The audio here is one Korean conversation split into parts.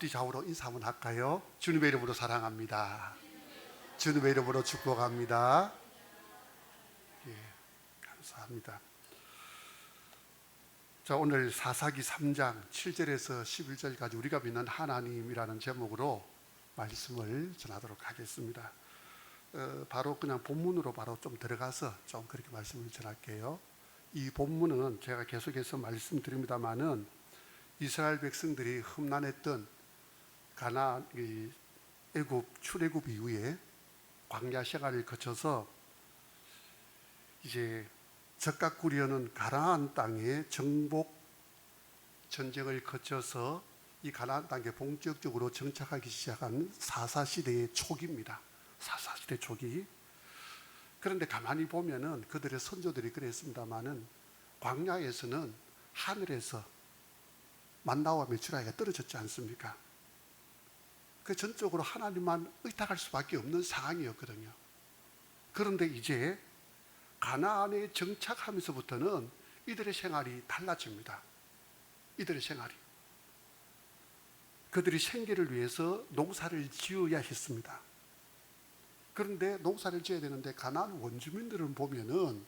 우리 좌우로 인사 한번 할까요? 주님의 이름으로 사랑합니다. 주님의 이름으로 축복합니다. 예, 감사합니다. 자, 오늘 사사기 3장 7절에서 11절까지 우리가 믿는 하나님이라는 제목으로 말씀을 전하도록 하겠습니다. 바로 그냥 본문으로 바로 좀 들어가서 좀 그렇게 말씀을 전할게요. 이 본문은 제가 계속해서 말씀드립니다마는 이스라엘 백성들이 흠난했던 가나안 애굽 출애굽 이후에 광야 생활을 거쳐서 이제 적각구려는 가나안 땅에 정복 전쟁을 거쳐서 이 가나안 땅에 본격적으로 정착하기 시작한 사사시대의 초기입니다. 사사시대 초기. 그런데 가만히 보면은 그들의 선조들이 그랬습니다마는 광야에서는 하늘에서 만나와 메추라기가 떨어졌지 않습니까? 그 전적으로 하나님만 의탁할 수밖에 없는 상황이었거든요. 그런데 이제 가나안에 정착하면서부터는 이들의 생활이 달라집니다. 이들의 생활이. 그들이 생계를 위해서 농사를 지어야 했습니다. 그런데 농사를 지어야 되는데 가나안 원주민들은 보면은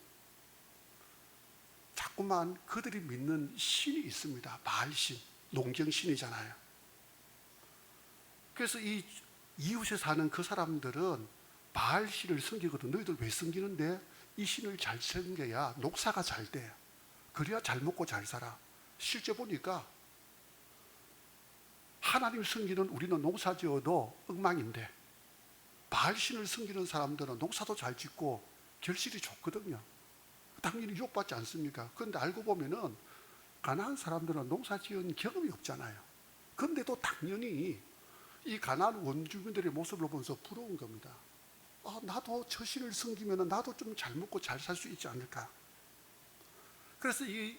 자꾸만 그들이 믿는 신이 있습니다. 바알신, 농경신이잖아요. 그래서 이 이웃에 사는 그 사람들은 바알신을 섬기거든. 너희들 왜 섬기는데? 이 신을 잘 섬겨야 농사가 잘 돼. 그래야 잘 먹고 잘 살아. 실제 보니까 하나님 섬기는 우리는 농사 지어도 엉망인데 바알신을 섬기는 사람들은 농사도 잘 짓고 결실이 좋거든요. 당연히 유혹받지 않습니까? 그런데 알고 보면은 가나안 사람들은 농사 지은 경험이 없잖아요. 그런데도 당연히 이 가나안 원주민들의 모습을 보면서 부러운 겁니다. 나도 저 신을 섬기면 나도 좀 잘 먹고 잘 살 수 있지 않을까. 그래서 이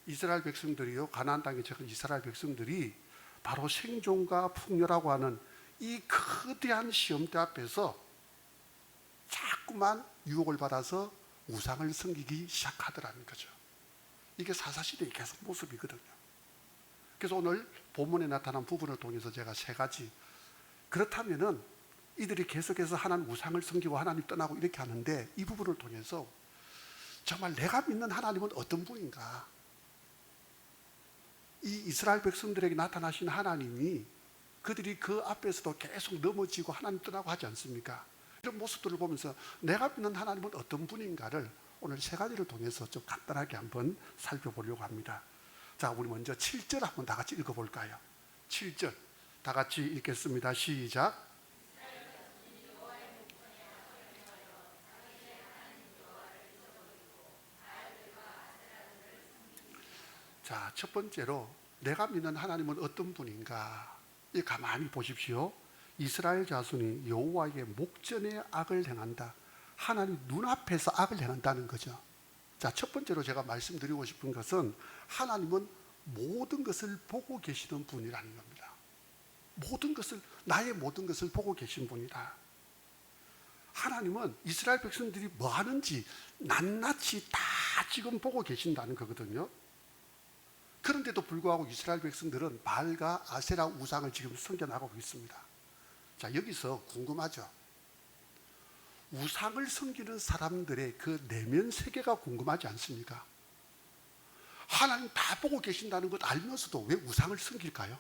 이스라엘 백성들이요, 가나안 땅에 적은 이스라엘 백성들이 바로 생존과 풍요라고 하는 이 거대한 시험대 앞에서 자꾸만 유혹을 받아서 우상을 섬기기 시작하더라는 거죠. 이게 사사시대의 계속 모습이거든요. 그래서 오늘 본문에 나타난 부분을 통해서 제가 세 가지, 그렇다면은 이들이 계속해서 하나님 우상을 섬기고 하나님 떠나고 이렇게 하는데 이 부분을 통해서 정말 내가 믿는 하나님은 어떤 분인가, 이 이스라엘 백성들에게 나타나신 하나님이 그들이 그 앞에서도 계속 넘어지고 하나님 떠나고 하지 않습니까? 이런 모습들을 보면서 내가 믿는 하나님은 어떤 분인가를 오늘 세 가지를 통해서 좀 간단하게 한번 살펴보려고 합니다. 자, 우리 먼저 7절 한번 다 같이 읽어볼까요? 7절 다 같이 읽겠습니다. 시작. 자, 첫 번째로 내가 믿는 하나님은 어떤 분인가, 이 가만히 보십시오. 이스라엘 자손이 여호와의 목전에 악을 행한다. 하나님 눈앞에서 악을 행한다는 거죠. 자, 첫 번째로 제가 말씀드리고 싶은 것은 하나님은 모든 것을 보고 계시는 분이라는 겁니다. 모든 것을, 나의 모든 것을 보고 계신 분이다. 하나님은 이스라엘 백성들이 뭐 하는지 낱낱이 다 지금 보고 계신다는 거거든요. 그런데도 불구하고 이스라엘 백성들은 바알과 아세라 우상을 지금 섬겨나가고 있습니다. 자, 여기서 궁금하죠? 우상을 섬기는 사람들의 그 내면 세계가 궁금하지 않습니까? 하나님 다 보고 계신다는 것 알면서도 왜 우상을 섬길까요?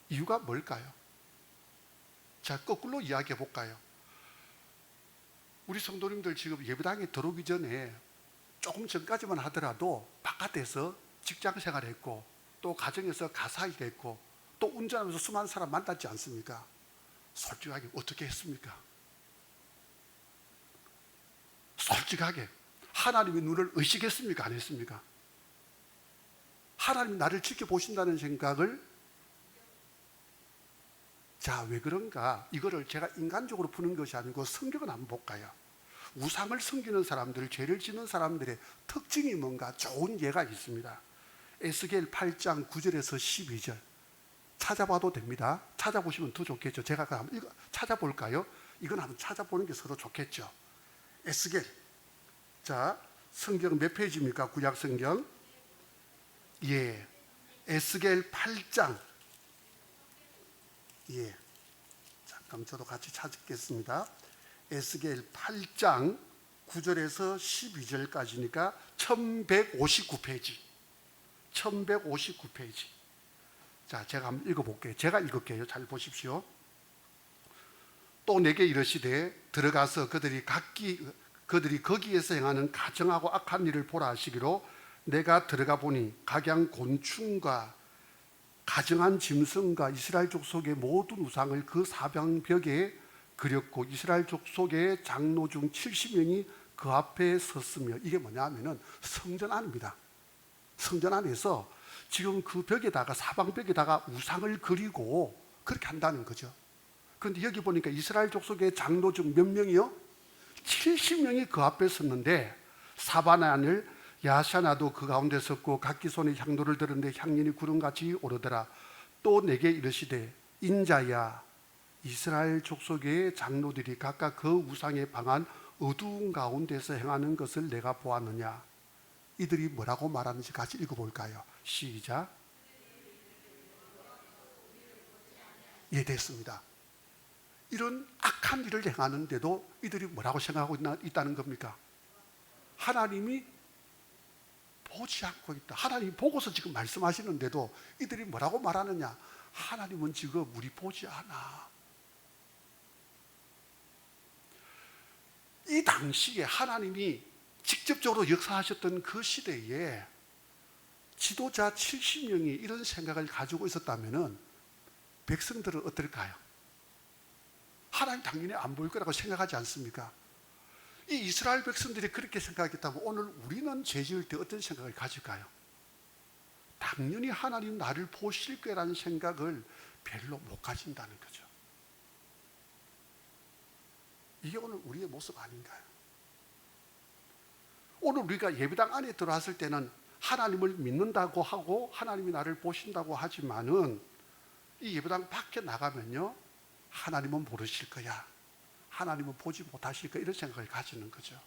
이유가 뭘까요? 자, 거꾸로 이야기해 볼까요? 우리 성도님들 지금 예배당에 들어오기 전에 조금 전까지만 하더라도 바깥에서 직장 생활했고 또 가정에서 가사일 했고 또 운전하면서 수많은 사람 만났지 않습니까? 솔직하게 어떻게 했습니까? 솔직하게 하나님의 눈을 의식했습니까? 안 했습니까? 하나님이 나를 지켜보신다는 생각을, 자, 왜 그런가? 이거를 제가 인간적으로 푸는 것이 아니고 성경을 한번 볼까요? 우상을 섬기는 사람들, 죄를 짓는 사람들의 특징이 뭔가 좋은 예가 있습니다. 에스겔 8장 9절에서 12절 찾아봐도 됩니다. 찾아보시면 더 좋겠죠. 제가 한번 이거 찾아볼까요? 이건 한번 찾아보는 게 서로 좋겠죠. 에스겔, 자, 성경 몇 페이지입니까? 구약 성경. 예, 에스겔 8장 예. 잠깐 저도 같이 찾겠습니다. 에스겔 8장 9절에서 12절까지니까 1159페이지. 1159페이지. 자, 제가 한번 읽어볼게요. 제가 읽을게요. 잘 보십시오. 또 내게 이르시되 들어가서 그들이 거기에서 행하는 가증하고 악한 일을 보라 하시기로 내가 들어가 보니 각양 곤충과 가증한 짐승과 이스라엘 족속의 모든 우상을 그 사방벽에 그렸고 이스라엘 족속의 장로 중 70명이 그 앞에 섰으며, 이게 뭐냐 하면은 성전 안입니다. 성전 안에서 지금 그 벽에다가, 사방벽에다가 우상을 그리고 그렇게 한다는 거죠. 그런데 여기 보니까 이스라엘 족속의 장로 중 몇 명이요? 70명이 그 앞에 섰는데, 사바나를 야샤나도 그 가운데 섰고 각기 손에 향로를 들었는데 향연이 구름같이 오르더라. 또 내게 이르시되 인자야, 이스라엘 족속의 장로들이 각각 그 우상에 방한 어두운 가운데서 행하는 것을 내가 보았느냐. 이들이 뭐라고 말하는지 같이 읽어볼까요? 시작. 예, 됐습니다. 이런 악한 일을 행하는데도 이들이 뭐라고 생각하고 있다는 겁니까? 하나님이 보지 않고 있다. 하나님이 보고서 지금 말씀하시는데도 이들이 뭐라고 말하느냐? 하나님은 지금 우리 보지 않아. 이 당시에 하나님이 직접적으로 역사하셨던 그 시대에 지도자 70명이 이런 생각을 가지고 있었다면 백성들은 어떨까요? 하나님 당연히 안 보일 거라고 생각하지 않습니까? 이 이스라엘 백성들이 그렇게 생각했다면 오늘 우리는 죄 지을 때 어떤 생각을 가질까요? 당연히 하나님 나를 보실 거라는 생각을 별로 못 가진다는 거죠. 이게 오늘 우리의 모습 아닌가요? 오늘 우리가 예배당 안에 들어왔을 때는 하나님을 믿는다고 하고 하나님이 나를 보신다고 하지만은 이 예배당 밖에 나가면요, 하나님은 모르실 거야, 하나님은 보지 못하실 거야, 이런 생각을 가지는 거죠.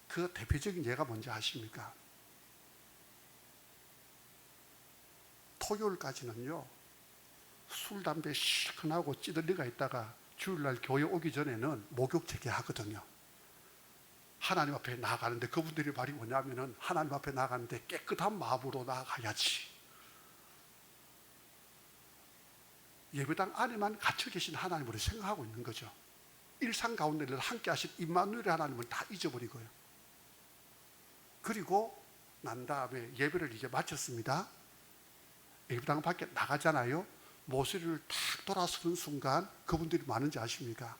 그 대표적인 예가 뭔지 아십니까? 토요일까지는요 술, 담배 시큰하고 찌들리가 있다가 주일날 교회 오기 전에는 목욕 재개하거든요. 하나님 앞에 나아가는데 그분들이 말이 뭐냐면은 하나님 앞에 나아가는데 깨끗한 마음으로 나아가야지. 예배당 안에만 갇혀 계신 하나님으로 생각하고 있는 거죠. 일상 가운데 늘 함께 하신 임마누엘의 하나님을 다 잊어버리고요. 그리고 난 다음에 예배를 이제 마쳤습니다. 예배당 밖에 나가잖아요. 모서리를 탁 돌아서는 순간 그분들이 많은지 아십니까?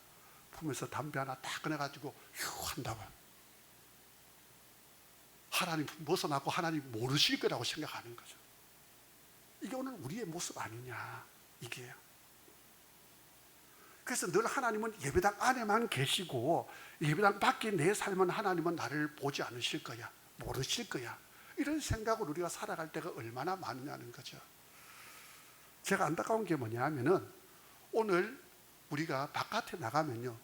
품에서 담배 하나 딱 꺼내가지고 휴 한다고요. 하나님 벗어나고 하나님 모르실 거라고 생각하는 거죠. 이게 오늘 우리의 모습 아니냐, 이게요. 그래서 늘 하나님은 예배당 안에만 계시고 예배당 밖에 내 삶은 하나님은 나를 보지 않으실 거야, 모르실 거야, 이런 생각으로 우리가 살아갈 때가 얼마나 많으냐는 거죠. 제가 안타까운 게 뭐냐 하면은 오늘 우리가 바깥에 나가면요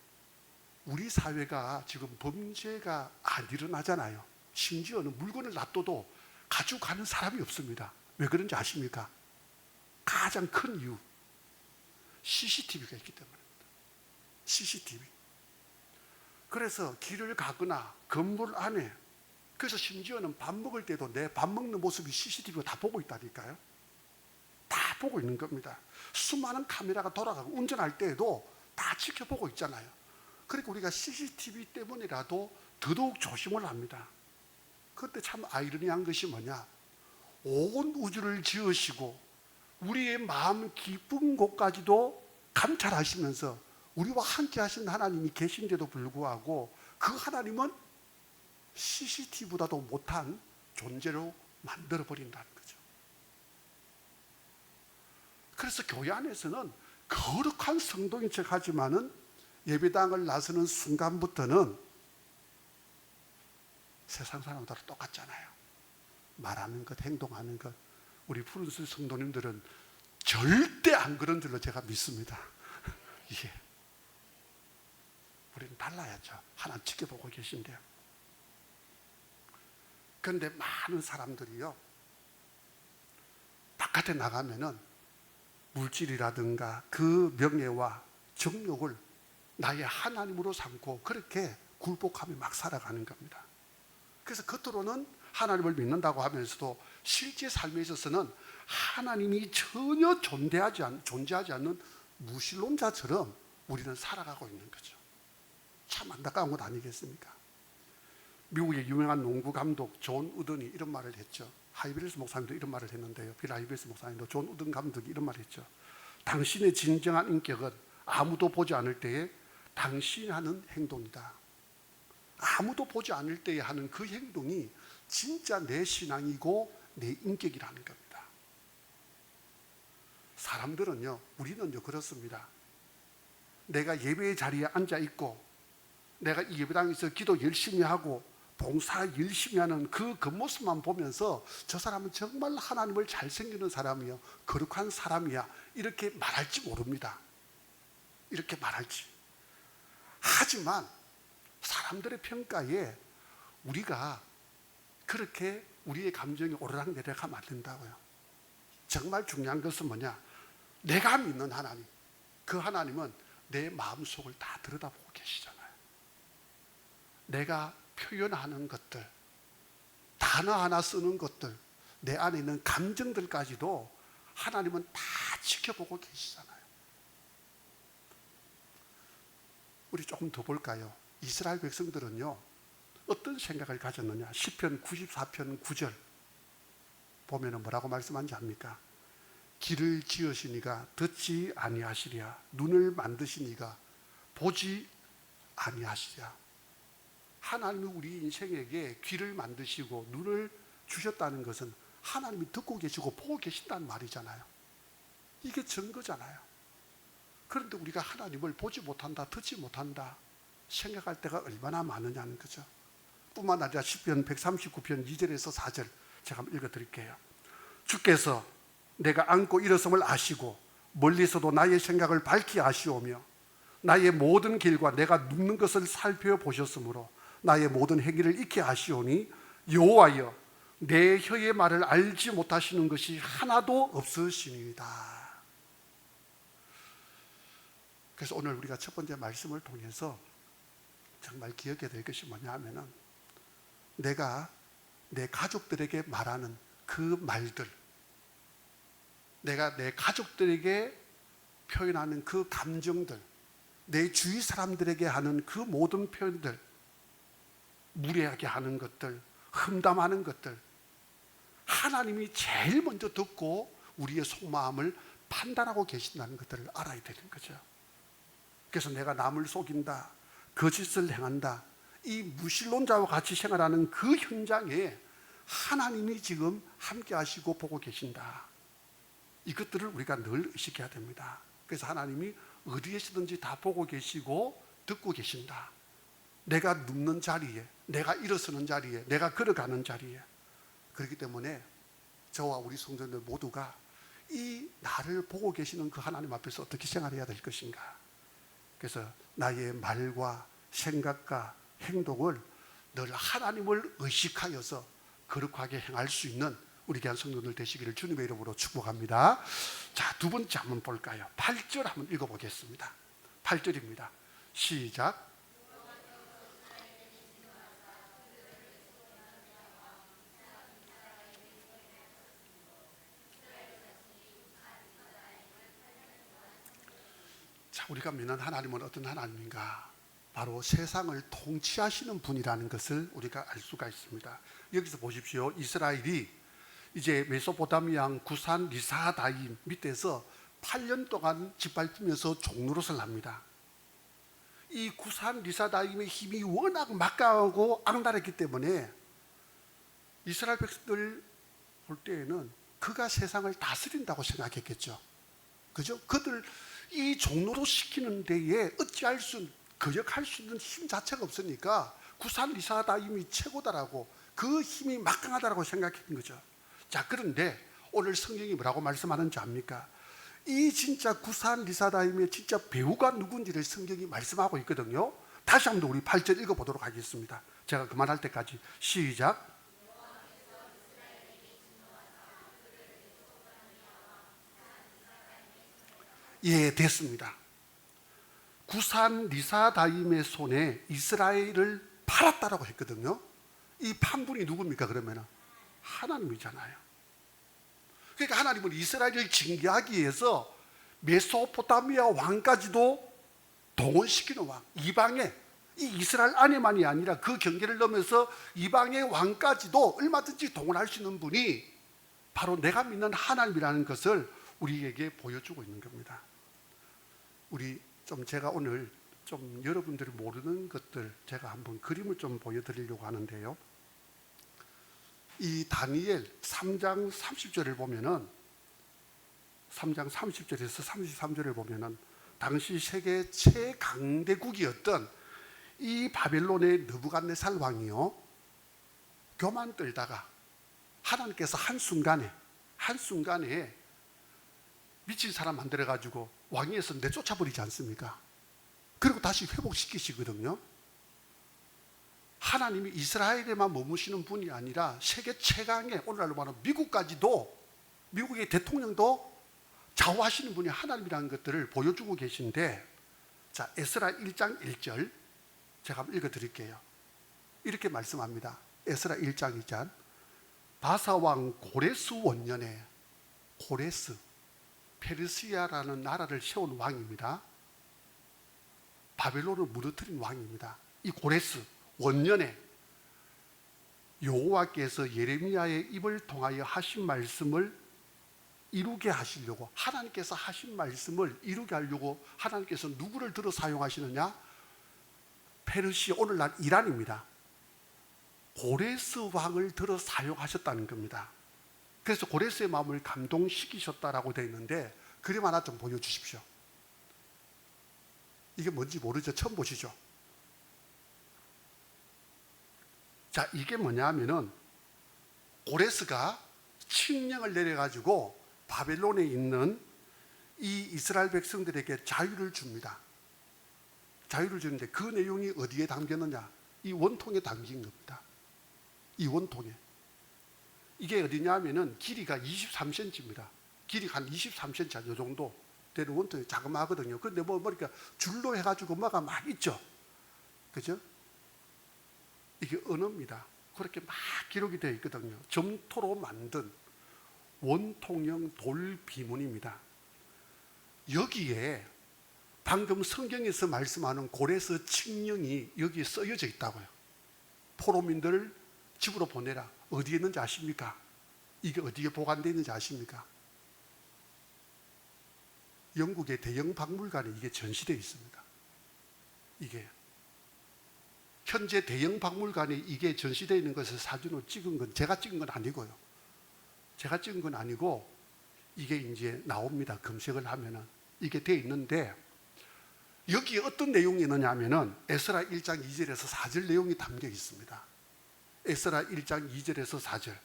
우리 사회가 지금 범죄가 안 일어나잖아요. 심지어는 물건을 놔둬도 가지고 가는 사람이 없습니다. 왜 그런지 아십니까? 가장 큰 이유, CCTV가 있기 때문입니다. CCTV. 그래서 길을 가거나 건물 안에, 그래서 심지어는 밥 먹을 때도 내 밥 먹는 모습이 CCTV가 다 보고 있다니까요. 다 보고 있는 겁니다. 수많은 카메라가 돌아가고 운전할 때에도 다 지켜보고 있잖아요. 그러니까 우리가 CCTV 때문이라도 더더욱 조심을 합니다. 그때 참 아이러니한 것이 뭐냐, 온 우주를 지으시고 우리의 마음 깊은 곳까지도 감찰하시면서 우리와 함께 하신 하나님이 계신데도 불구하고 그 하나님은 CCTV보다도 못한 존재로 만들어버린다는 거죠. 그래서 교회 안에서는 거룩한 성도인 척 하지만은 예배당을 나서는 순간부터는 세상 사람들하고 똑같잖아요. 말하는 것, 행동하는 것. 우리 푸른술 성도님들은 절대 안 그런 줄로 제가 믿습니다. 예. 우리는 달라야죠. 하나님 지켜보고 계신데요. 그런데 많은 사람들이요 바깥에 나가면은 물질이라든가 그 명예와 정욕을 나의 하나님으로 삼고 그렇게 굴복하며 막 살아가는 겁니다. 그래서 겉으로는 하나님을 믿는다고 하면서도 실제 삶에 있어서는 하나님이 전혀 존재하지 않는 무신론자처럼 우리는 살아가고 있는 거죠. 참 안타까운 것 아니겠습니까? 미국의 유명한 농구 감독 존 우든이 이런 말을 했죠. 하이빌스 목사님도 이런 말을 했는데요. 빌 하이빌스 목사님도 존 우든 감독이 이런 말을 했죠. 당신의 진정한 인격은 아무도 보지 않을 때에 당신이 하는 행동이다. 아무도 보지 않을 때에 하는 그 행동이 진짜 내 신앙이고 내 인격이라는 겁니다. 사람들은요, 우리는요 그렇습니다. 내가 예배의 자리에 앉아 있고 내가 이 예배당에서 기도 열심히 하고 봉사 열심히 하는 그 겉모습만 보면서 저 사람은 정말 하나님을 잘 섬기는 사람이요, 거룩한 사람이야, 이렇게 말할지 모릅니다. 이렇게 말할지. 하지만 사람들의 평가에 우리가 그렇게 우리의 감정이 오르락내리락하면 안 된다고요. 정말 중요한 것은 뭐냐? 내가 믿는 하나님, 그 하나님은 내 마음속을 다 들여다보고 계시잖아요. 내가 표현하는 것들, 단어 하나 쓰는 것들, 내 안에 있는 감정들까지도 하나님은 다 지켜보고 계시잖아요. 우리 조금 더 볼까요? 이스라엘 백성들은요 어떤 생각을 가졌느냐? 시편 94편 9절 보면은 뭐라고 말씀한지 압니까? 길을 지으시니가 듣지 아니하시랴, 눈을 만드시니가 보지 아니하시랴. 하나님이 우리 인생에게 귀를 만드시고 눈을 주셨다는 것은 하나님이 듣고 계시고 보고 계신다는 말이잖아요. 이게 증거잖아요. 그런데 우리가 하나님을 보지 못한다, 듣지 못한다 생각할 때가 얼마나 많으냐는 거죠. 뿐만 아니라 시편 139편 2절에서 4절 제가 한번 읽어드릴게요. 주께서 내가 앉고 일어섬을 아시고 멀리서도 나의 생각을 밝히 아시오며 나의 모든 길과 내가 눕는 것을 살펴보셨으므로 나의 모든 행위를 익히 아시오니 여호와여 내 혀의 말을 알지 못하시는 것이 하나도 없으시니이다. 그래서 오늘 우리가 첫 번째 말씀을 통해서 정말 기억해야 될 것이 뭐냐 하면은 내가 내 가족들에게 말하는 그 말들, 내가 내 가족들에게 표현하는 그 감정들, 내 주위 사람들에게 하는 그 모든 표현들, 무례하게 하는 것들, 험담하는 것들, 하나님이 제일 먼저 듣고 우리의 속마음을 판단하고 계신다는 것들을 알아야 되는 거죠. 그래서 내가 남을 속인다, 거짓을 행한다, 이 무신론자와 같이 생활하는 그 현장에 하나님이 지금 함께 하시고 보고 계신다. 이것들을 우리가 늘 의식해야 됩니다. 그래서 하나님이 어디에서든지 다 보고 계시고 듣고 계신다. 내가 눕는 자리에, 내가 일어서는 자리에, 내가 걸어가는 자리에. 그렇기 때문에 저와 우리 성도들 모두가 이 나를 보고 계시는 그 하나님 앞에서 어떻게 생활해야 될 것인가. 그래서 나의 말과 생각과 행동을 늘 하나님을 의식하여서 거룩하게 행할 수 있는 우리 귀한 성도들 되시기를 주님의 이름으로 축복합니다. 자, 두 번째 한번 볼까요? 8절 한번 읽어보겠습니다. 8절입니다. 시작. 자, 우리가 믿는 하나님은 어떤 하나님인가? 바로 세상을 통치하시는 분이라는 것을 우리가 알 수가 있습니다. 여기서 보십시오. 이스라엘이 이제 메소포타미아 구산 리사다임 밑에서 8년 동안 짓밟히면서 종노릇을 합니다. 이 구산 리사다임의 힘이 워낙 막강하고 악랄했기 때문에 이스라엘 백성들 볼 때에는 그가 세상을 다스린다고 생각했겠죠. 그죠? 그들 이 종노릇 시키는 데에 어찌할 수, 거역할 수 있는 힘 자체가 없으니까 구산 리사다임이 최고다라고, 그 힘이 막강하다라고 생각했던 거죠. 자, 그런데 오늘 성경이 뭐라고 말씀하는지 압니까? 이 진짜 구산 리사다임의 진짜 배우가 누군지를 성경이 말씀하고 있거든요. 다시 한번 우리 8절 읽어보도록 하겠습니다. 제가 그만할 때까지. 시작. 예, 됐습니다. 구산 리사다임의 손에 이스라엘을 팔았다라고 했거든요. 이 판분이 누굽니까? 그러면 하나님이잖아요. 그러니까 하나님은 이스라엘을 징계하기 위해서 메소포타미아 왕까지도 동원시키는 왕, 이방의, 이 이스라엘 안에만이 아니라 그 경계를 넘어서 이방의 왕까지도 얼마든지 동원할 수 있는 분이 바로 내가 믿는 하나님이라는 것을 우리에게 보여주고 있는 겁니다. 제가 오늘 좀 여러분들이 모르는 것들 제가 한번 그림을 좀 보여드리려고 하는데요. 이 다니엘 3장 30절을 보면은 3장 30절에서 33절을 보면은 당시 세계 최강대국이었던 이 바벨론의 느부갓네살 왕이요, 교만 떨다가 하나님께서 한순간에 미친 사람 만들어 가지고 왕위에서 내쫓아 버리지 않습니까? 그리고 다시 회복시키시거든요. 하나님이 이스라엘에만 머무시는 분이 아니라 세계 최강의, 오늘날로 말하면 미국의 대통령도 좌우하시는 분이 하나님이라는 것들을 보여주고 계신데, 자, 에스라 1장 1절 제가 한번 읽어드릴게요. 이렇게 말씀합니다. 에스라 1장 2절. 바사왕 고레스 원년에, 고레스, 페르시아라는 나라를 세운 왕입니다. 바벨론을 무너뜨린 왕입니다. 이 고레스 원년에 여호와께서 예레미야의 입을 통하여 하신 말씀을 이루게 하시려고, 하나님께서 하신 말씀을 이루게 하려고 하나님께서 누구를 들어 사용하시느냐? 페르시아, 오늘날 이란입니다. 고레스 왕을 들어 사용하셨다는 겁니다. 그래서 고레스의 마음을 감동시키셨다라고 되어 있는데, 그림 하나 좀 보여주십시오. 이게 뭔지 모르죠? 처음 보시죠? 자, 이게 뭐냐 하면은 고레스가 칙령을 내려가지고 바벨론에 있는 이 이스라엘 백성들에게 자유를 줍니다. 자유를 주는데 그 내용이 어디에 담겼느냐? 이 원통에 담긴 겁니다. 이 원통에. 이게 어디냐 하면은 길이가 23cm입니다. 길이가 한 23cm 요 정도 되는 원통이 자그마하거든요. 근데 그러니까 줄로 해가지고 뭐가 막 있죠. 그죠? 이게 언어입니다. 그렇게 막 기록이 되어 있거든요. 점토로 만든 원통형 돌 비문입니다. 여기에 방금 성경에서 말씀하는 고레스 칙령이 여기에 쓰여져 있다고요. 포로민들을 집으로 보내라. 어디에 있는지 아십니까? 이게 어디에 보관되어 있는지 아십니까? 영국의 대형 박물관에 이게 전시되어 있습니다. 이게 현재 대형 박물관에 이게 전시되어 있는 것을 사진으로 찍은 건 제가 찍은 건 아니고요. 제가 찍은 건 아니고 이게 이제 나옵니다. 검색을 하면은 이게 되어 있는데, 여기에 어떤 내용이 있느냐 하면은 에스라 1장 2절에서 4절 내용이 담겨 있습니다. 에스라 1장 2절에서 4절.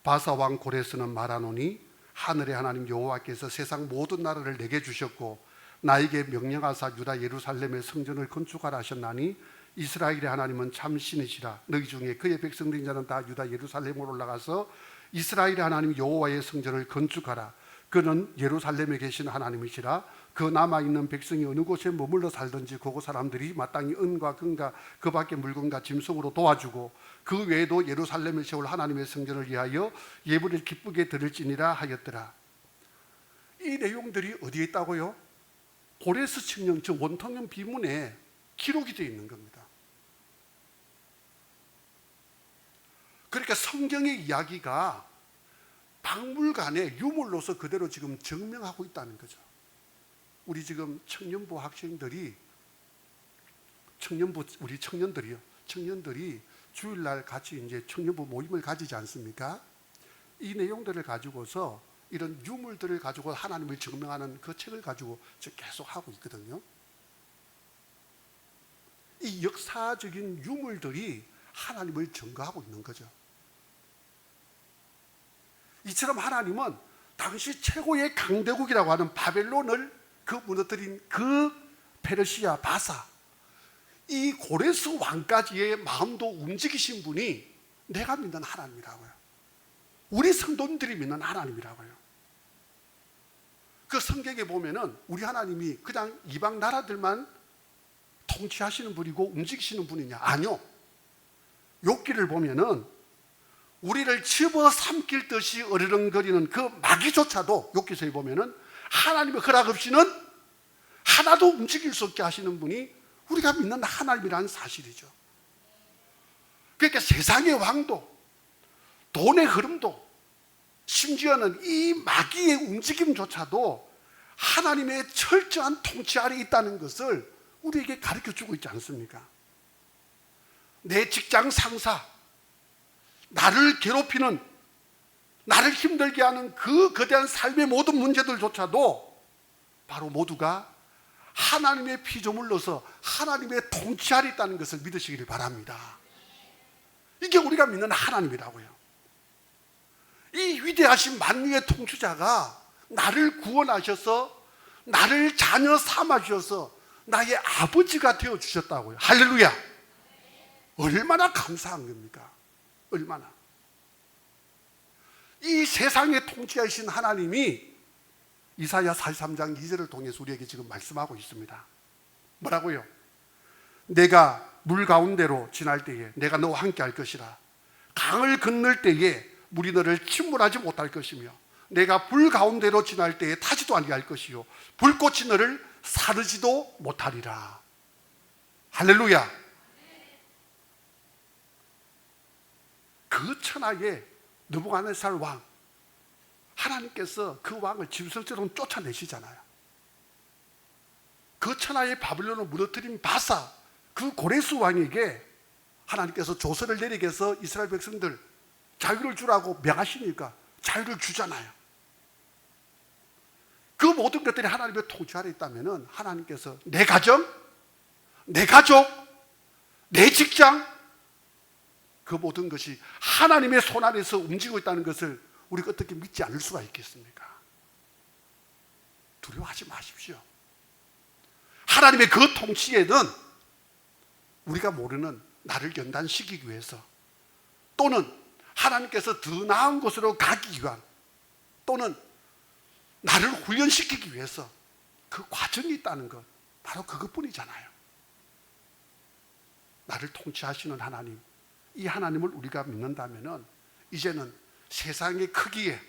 바사 왕 고레스는 말하노니 하늘의 하나님 여호와께서 세상 모든 나라를 내게 주셨고 나에게 명령하사 유다 예루살렘의 성전을 건축하라 하셨나니 이스라엘의 하나님은 참 신이시라. 너희 중에 그의 백성된 자는 다 유다 예루살렘으로 올라가서 이스라엘의 하나님 여호와의 성전을 건축하라. 그는 예루살렘에 계신 하나님이시라. 그 남아있는 백성이 어느 곳에 머물러 살든지 그곳 사람들이 마땅히 은과 금과 그 밖의 물건과 짐승으로 도와주고 그 외에도 예루살렘을 세울 하나님의 성전을 위하여 예물을 기쁘게 드릴지니라 하였더라. 이 내용들이 어디에 있다고요? 고레스 칙령, 즉 원통형 비문에 기록이 되어 있는 겁니다. 그러니까 성경의 이야기가 박물관에 유물로서 그대로 지금 증명하고 있다는 거죠. 우리 지금 청년부 학생들이, 우리 청년들이 주일날 같이 이제 청년부 모임을 가지지 않습니까? 이 내용들을 가지고서 이런 유물들을 가지고 하나님을 증명하는 그 책을 가지고 계속 하고 있거든요. 이 역사적인 유물들이 하나님을 증거하고 있는 거죠. 이처럼 하나님은 당시 최고의 강대국이라고 하는 바벨론을 무너뜨린 그 페르시아 바사, 이 고레스 왕까지의 마음도 움직이신 분이 내가 믿는 하나님이라고요. 우리 성도님들이 믿는 하나님이라고요. 그 성경에 보면은 우리 하나님이 그냥 이방 나라들만 통치하시는 분이고 움직이시는 분이냐? 아니요. 욥기를 보면은 우리를 집어삼킬 듯이 어르렁거리는 그 마귀조차도 욥기서에 보면은 하나님의 허락 없이는 하나도 움직일 수 없게 하시는 분이 우리가 믿는 하나님이라는 사실이죠. 그러니까 세상의 왕도, 돈의 흐름도, 심지어는 이 마귀의 움직임조차도 하나님의 철저한 통치 아래 있다는 것을 우리에게 가르쳐주고 있지 않습니까? 내 직장 상사, 나를 괴롭히는, 나를 힘들게 하는 그 거대한 삶의 모든 문제들조차도 바로 모두가 하나님의 피조물로서 하나님의 통치 아래 있다는 것을 믿으시기를 바랍니다. 이게 우리가 믿는 하나님이라고요. 이 위대하신 만유의 통치자가 나를 구원하셔서 나를 자녀 삼아주셔서 나의 아버지가 되어주셨다고요. 할렐루야. 얼마나 감사한 겁니까? 얼마나. 이 세상의 통치하신 하나님이 이사야 43장 2절을 통해서 우리에게 지금 말씀하고 있습니다. 뭐라고요? 내가 물 가운데로 지날 때에 내가 너와 함께 할 것이라. 강을 건널 때에 물이 너를 침몰하지 못할 것이며 내가 불 가운데로 지날 때에 타지도 않게 할 것이요 불꽃이 너를 사르지도 못하리라. 할렐루야. 그 천하의 느부갓네살 왕, 하나님께서 그 왕을 짐승처럼 쫓아내시잖아요. 그 천하의 바빌론을 무너뜨린 바사, 그 고레스 왕에게 하나님께서 조서를 내리게 해서 이스라엘 백성들 자유를 주라고 명하시니까 자유를 주잖아요. 그 모든 것들이 하나님의 통치 아래 있다면 하나님께서 내 가정, 내 가족, 내 직장, 그 모든 것이 하나님의 손 안에서 움직이고 있다는 것을 우리가 어떻게 믿지 않을 수가 있겠습니까? 두려워하지 마십시오. 하나님의 그 통치에는 우리가 모르는 나를 연단시키기 위해서, 또는 하나님께서 더 나은 곳으로 가기 위한, 또는 나를 훈련시키기 위해서 그 과정이 있다는 것, 바로 그것뿐이잖아요. 나를 통치하시는 하나님, 이 하나님을 우리가 믿는다면 이제는 세상의 크기에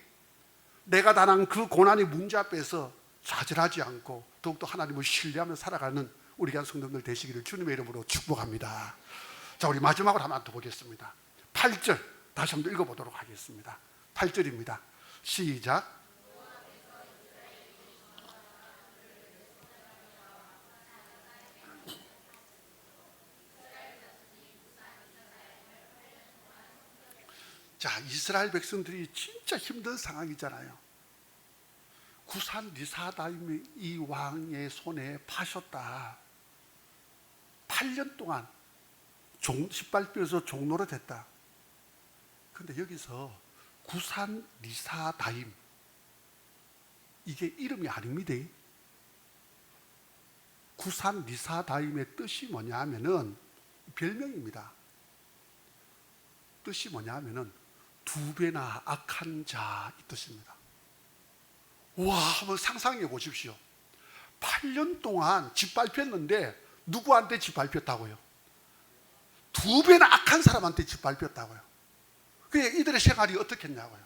내가 당한 그 고난의 문제 앞에서 좌절하지 않고 더욱더 하나님을 신뢰하며 살아가는 우리가 성도들 되시기를 주님의 이름으로 축복합니다. 자, 우리 마지막으로 한번 더 보겠습니다. 8절 다시 한번 읽어보도록 하겠습니다. 8절입니다. 시작. 자, 이스라엘 백성들이 진짜 힘든 상황이잖아요. 구산 리사다임이 이 왕의 손에 파셨다. 8년 동안 십발길에서 종노릇 했다. 그런데 여기서 구산 리사다임, 이게 이름이 아닙니다. 구산 리사다임의 뜻이 뭐냐 하면은 별명입니다. 뜻이 뭐냐 하면은 두 배나 악한 자 이 뜻입니다. 와, 한번 상상해 보십시오. 8년 동안 짓밟혔는데 누구한테 짓밟혔다고요? 두 배나 악한 사람한테 짓밟혔다고요. 그게 이들의 생활이 어떻겠냐고요.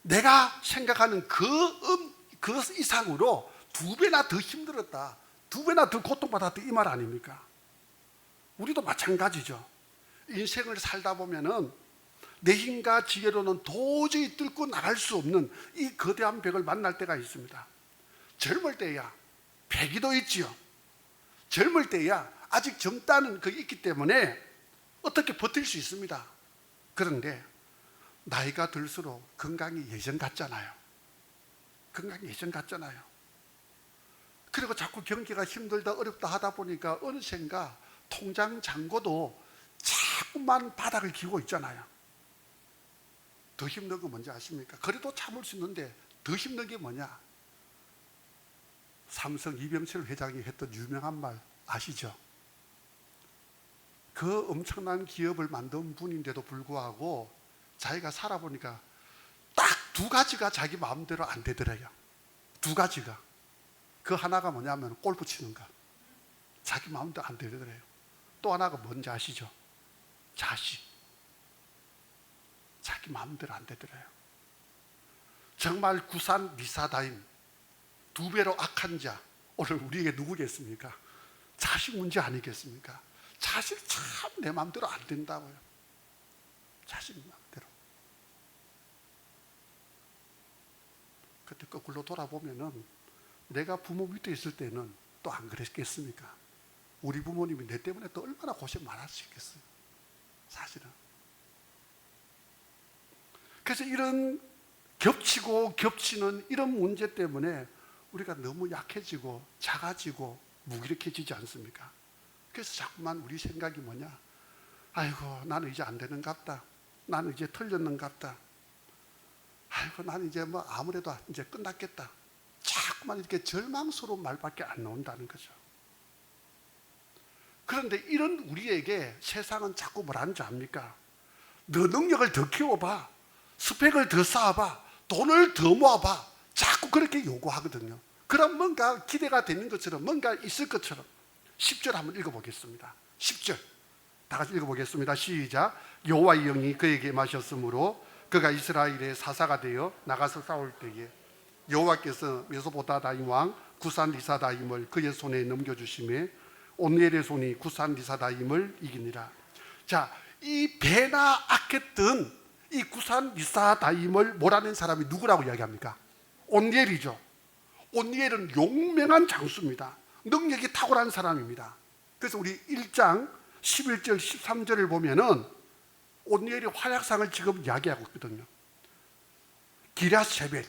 내가 생각하는 그 이상으로 두 배나 더 힘들었다, 두 배나 더 고통받았다, 이 말 아닙니까? 우리도 마찬가지죠. 인생을 살다 보면은 내 힘과 지혜로는 도저히 뚫고 나갈 수 없는 이 거대한 벽을 만날 때가 있습니다. 젊을 때야 패기도 있지요. 젊을 때야 아직 젊다는 그 있기 때문에 어떻게 버틸 수 있습니다. 그런데 나이가 들수록 건강이 예전 같잖아요. 건강이 예전 같잖아요. 그리고 자꾸 경기가 힘들다 어렵다 하다 보니까 어느샌가 통장 잔고도 자꾸만 바닥을 기고 있잖아요. 더 힘든 건 뭔지 아십니까? 그래도 참을 수 있는데 더 힘든 게 뭐냐? 삼성 이병철 회장이 했던 유명한 말 아시죠? 그 엄청난 기업을 만든 분인데도 불구하고 자기가 살아보니까 딱 두 가지가 자기 마음대로 안 되더래요. 두 가지가. 그 하나가 뭐냐면 골프 치는 거. 자기 마음대로 안 되더래요. 또 하나가 뭔지 아시죠? 자식. 자기 마음대로 안 되더래요. 정말 구산 리사다임, 두 배로 악한 자, 오늘 우리에게 누구겠습니까? 자식 문제 아니겠습니까? 자식 참 내 마음대로 안 된다고요. 자식 마음대로. 그때 거꾸로 돌아보면은 내가 부모 밑에 있을 때는 또 안 그랬겠습니까? 우리 부모님이 내 때문에 또 얼마나 고생 많았겠어요. 사실은. 그래서 이런 겹치고 겹치는 이런 문제 때문에 우리가 너무 약해지고 작아지고 무기력해지지 않습니까? 그래서 자꾸만 우리 생각이 뭐냐? 아이고, 나는 이제 안 되는갑다. 나는 이제 틀렸는갑다. 아이고, 나는 이제 뭐 아무래도 이제 끝났겠다. 자꾸만 이렇게 절망스러운 말밖에 안 나온다는 거죠. 그런데 이런 우리에게 세상은 자꾸 뭐라는 줄 압니까? 너 능력을 더 키워봐. 스펙을 더 쌓아봐. 돈을 더 모아봐. 자꾸 그렇게 요구하거든요. 그럼 뭔가 기대가 되는 것처럼, 뭔가 있을 것처럼. 10절 한번 읽어보겠습니다. 10절 다 같이 읽어보겠습니다. 시작. 여호와의 영이 그에게 임하셨으므로 그가 이스라엘의 사사가 되어 나가서 싸울 때에 여호와께서 메소포타다임 왕 구산 리사다임을 그의 손에 넘겨주심에 온니엘의 손이 구산 리사다임을 이기니라. 자, 이 배나 악했던 이 구산 리사다임을 몰아낸 사람이 누구라고 이야기합니까? 온니엘이죠. 온니엘은 용맹한 장수입니다. 능력이 탁월한 사람입니다. 그래서 우리 1장 11절 13절을 보면은 온니엘이 활약상을 지금 이야기하고 있거든요. 기랴세벨,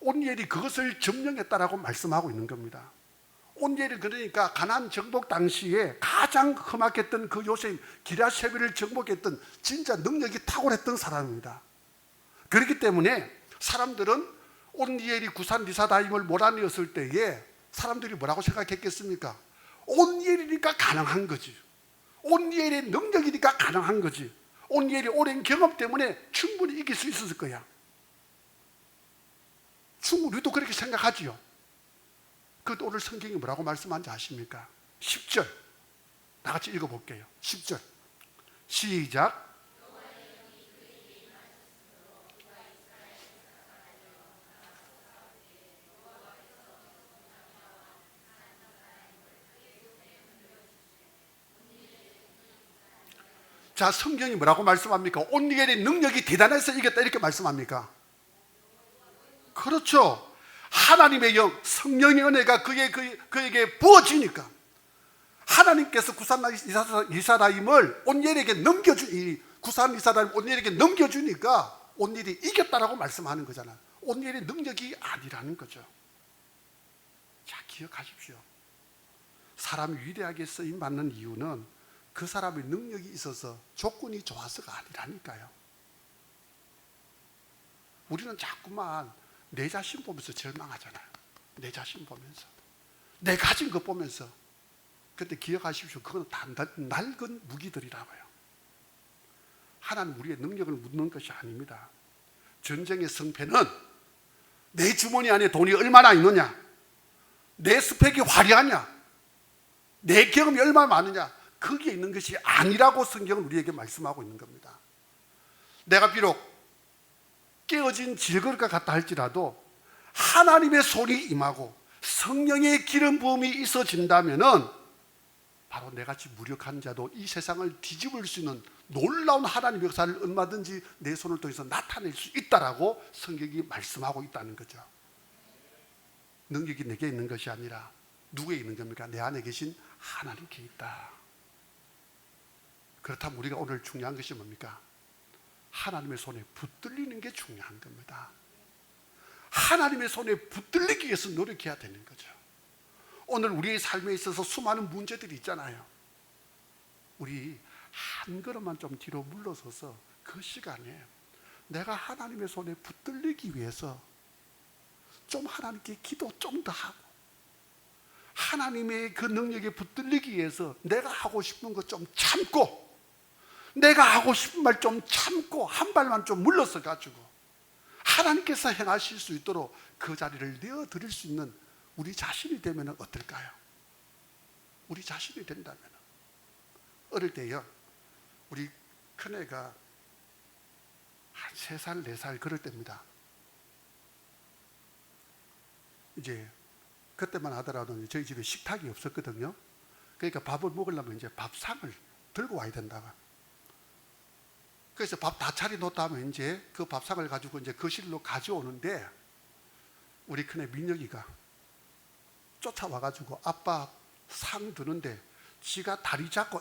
온니엘이 그것을 점령했다라고 말씀하고 있는 겁니다. 온니엘이 그러니까 가나안 정복 당시에 가장 험악했던 그 요새인 기랴세벨을 정복했던 진짜 능력이 탁월했던 사람입니다. 그렇기 때문에 사람들은 온니엘이 구산 리사다임을 몰아내었을 때에 사람들이 뭐라고 생각했겠습니까? 온니엘이니까 가능한 거지. 온니엘의 능력이니까 가능한 거지. 온니엘이 오랜 경험 때문에 충분히 이길 수 있었을 거야. 충분히 우리도 그렇게 생각하지요. 그런데 오늘 성경이 뭐라고 말씀하는지 아십니까? 10절 다 같이 읽어볼게요. 10절 시작. 자, 성경이 뭐라고 말씀합니까? 온니엘의 능력이 대단해서 이겼다 이렇게 말씀합니까? 그렇죠. 하나님의 영, 성령의 은혜가 그에게 부어지니까 하나님께서 구산 리사다임을 온니엘에게 구산 리사다임 온니엘에게 넘겨주니까 온니엘이 이겼다라고 말씀하는 거잖아요. 온니엘의 능력이 아니라는 거죠. 자, 기억하십시오. 사람이 위대하게 쓰임 받는 이유는 그 사람의 능력이 있어서 조건이 좋아서가 아니라니까요. 우리는 자꾸만 내 자신 보면서 절망하잖아요. 내 자신 보면서, 내 가진 것 보면서. 그런데 기억하십시오. 그건 다 낡은 무기들이라고요. 하나님 우리의 능력을 묻는 것이 아닙니다. 전쟁의 승패는 내 주머니 안에 돈이 얼마나 있느냐, 내 스펙이 화려하냐, 내 경험이 얼마나 많으냐, 거기에 있는 것이 아니라고 성경은 우리에게 말씀하고 있는 겁니다. 내가 비록 깨어진 질그릇과 같다 할지라도 하나님의 손이 임하고 성령의 기름 부음이 있어진다면은 바로 내같이 무력한 자도 이 세상을 뒤집을 수 있는 놀라운 하나님의 역사를 얼마든지 내 손을 통해서 나타낼 수 있다라고 성경이 말씀하고 있다는 거죠. 능력이 내게 있는 것이 아니라 누구에 있는 겁니까? 내 안에 계신 하나님께 있다. 그렇다면 우리가 오늘 중요한 것이 뭡니까? 하나님의 손에 붙들리는 게 중요한 겁니다. 하나님의 손에 붙들리기 위해서 노력해야 되는 거죠. 오늘 우리의 삶에 있어서 수많은 문제들이 있잖아요. 우리 한 걸음만 좀 뒤로 물러서서 그 시간에 내가 하나님의 손에 붙들리기 위해서 좀 하나님께 기도 좀 더 하고, 하나님의 그 능력에 붙들리기 위해서 내가 하고 싶은 것 좀 참고, 내가 하고 싶은 말 좀 참고 한 발만 좀 물러서 가지고 하나님께서 행하실 수 있도록 그 자리를 내어드릴 수 있는 우리 자신이 되면 어떨까요? 우리 자신이 된다면. 어릴 때요, 우리 큰애가 한 3살, 4살 그럴 때입니다. 이제 그때만 하더라도 저희 집에 식탁이 없었거든요. 그러니까 밥을 먹으려면 이제 밥상을 들고 와야 된다고. 그래서 밥 다 차려놓다 하면 이제 그 밥상을 가지고 이제 거실로 가져오는데, 우리 큰애 민혁이가 쫓아와가지고 아빠 상 드는데 지가 다리 잡고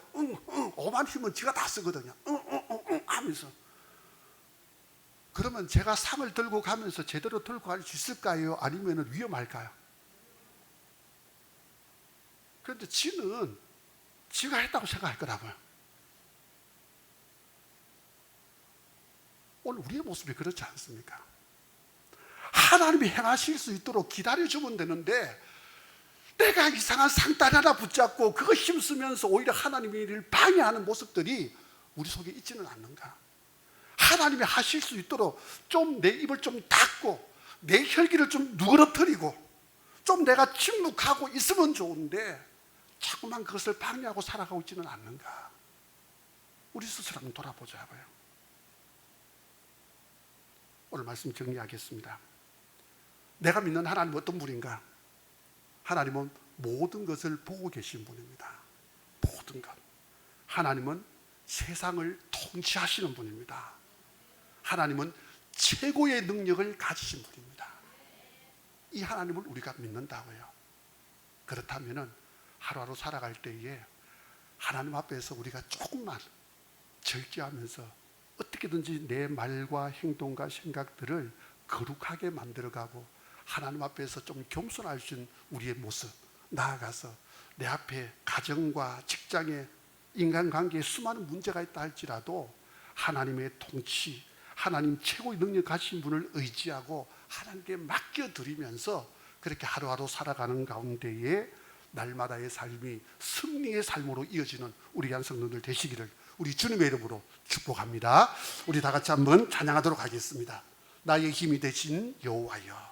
오만 힘은 지가 다 쓰거든요. 하면서. 그러면 제가 상을 들고 가면서 제대로 들고 갈 수 있을까요? 아니면 위험할까요? 그런데 지는 지가 했다고 생각할 거라고요. 오늘 우리의 모습이 그렇지 않습니까? 하나님이 행하실 수 있도록 기다려주면 되는데, 내가 이상한 상다리 하나 붙잡고 그거 힘쓰면서 오히려 하나님의 일을 방해하는 모습들이 우리 속에 있지는 않는가? 하나님이 하실 수 있도록 좀 내 입을 좀 닫고 내 혈기를 좀 누그러뜨리고 좀 내가 침묵하고 있으면 좋은데, 자꾸만 그것을 방해하고 살아가고 있지는 않는가? 우리 스스로 한번 돌아보자고요. 오늘 말씀 정리하겠습니다. 내가 믿는 하나님은 어떤 분인가? 하나님은 모든 것을 보고 계신 분입니다. 모든 것. 하나님은 세상을 통치하시는 분입니다. 하나님은 최고의 능력을 가지신 분입니다. 이 하나님을 우리가 믿는다고요. 그렇다면 하루하루 살아갈 때에 하나님 앞에서 우리가 조금만 절제하면서 어떻게든지 내 말과 행동과 생각들을 거룩하게 만들어가고 하나님 앞에서 좀 겸손할 수 있는 우리의 모습, 나아가서 내 앞에 가정과 직장에 인간관계에 수많은 문제가 있다 할지라도 하나님의 통치, 하나님 최고의 능력 가진 분을 의지하고 하나님께 맡겨드리면서 그렇게 하루하루 살아가는 가운데에 날마다의 삶이 승리의 삶으로 이어지는 우리 한 성도들 되시기를 우리 주님의 이름으로 축복합니다. 우리 다 같이 한번 찬양하도록 하겠습니다. 나의 힘이 되신 여호와여.